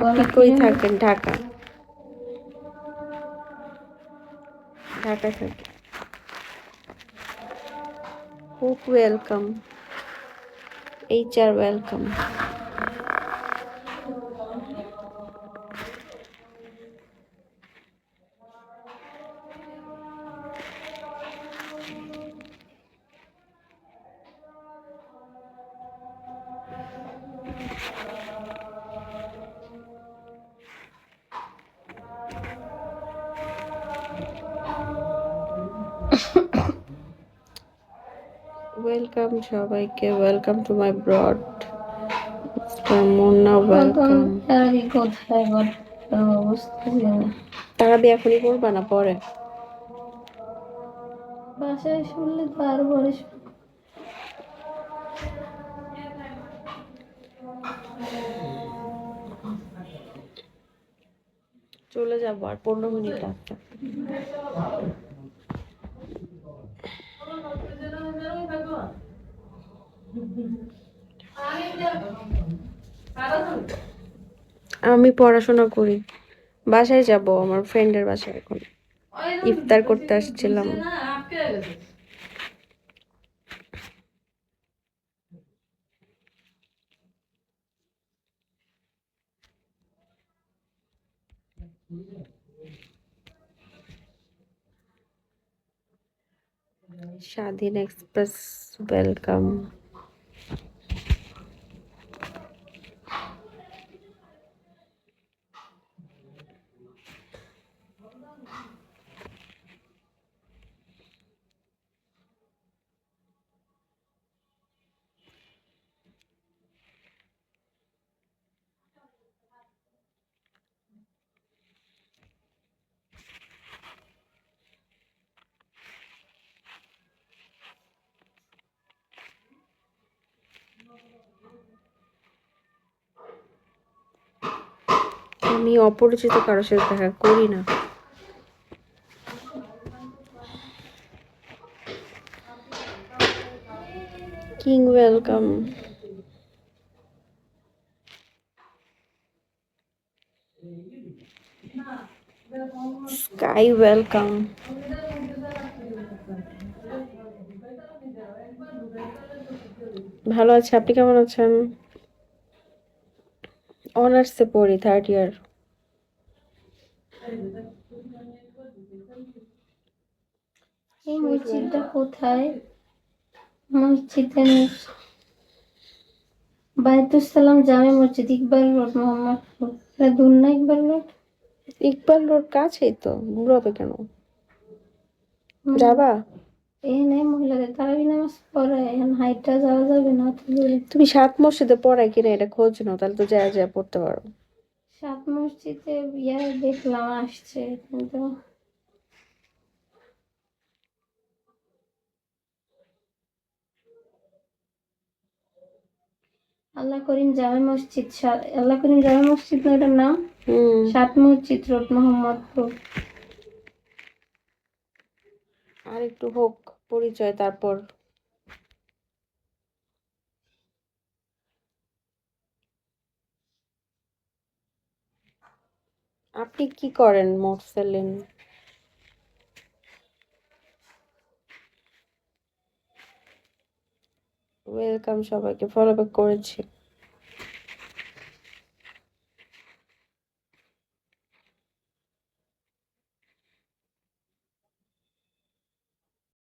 আপনি কই থাকেন? ঢাকা। ঢাকায় থাকি। খুব ওয়েলকাম। HR welcome. ওয়েলকাম সবাইকে, welcome to my broad Munna, welcome. কোথায় বুঝতেছি না। তারাবি এখনই করবা না পরে? বাসায় শুনলে তো আরো পরে চলে যাবো আর 15 মিনিট আছে। আমি পড়াশোনা করি। বাসায় যাব, আমার ফ্রেন্ডের বাসায় এখন ইফতার করতে আসছিলাম। স্বাধীন এক্সপ্রেস ওয়েলকাম। আমি অপরিচিত কারোর সাথে দেখা করি না। King welcome. Sky welcome. ভালো আছে, আপনি কেমন আছেন? অনার্সে পড়ি, 3rd ইয়ার। এই মসজিদটা কোথায়? মসজিদের বায়তুসালাম জামে মসজিদ, ইকবাল রোড, মোহাম্মদপুর। দূর না ইকবাল রোড? ইকবাল রোড কাছেই তো, দূর হবে কেন? যাবা? এখানে মহিলাদের তারাবি নামাজ পড়ায়, এখন হাইটটা যাওয়া যাবে না অত দূরে। তুমি 7 মসজিদে পড়ায় কিনা এটা খোঁজ নাও, তাহলে তো যায় যায় পড়তে পারো। 7 মসজিদে দেখলাম আসছে, কিন্তু আল্লাহ করিম জামে মসজিদ, আল্লাহ করিম জামে মসজিদ না এটার নাম? 7 মসজিদ রোড, মোহাম্মদপুর। আর একটু হোক পরিচয়, তারপর। আপনি কি করেন মোরসেলিন? ওয়েলকাম সবাইকে, ফলো ব্যাক করেছি।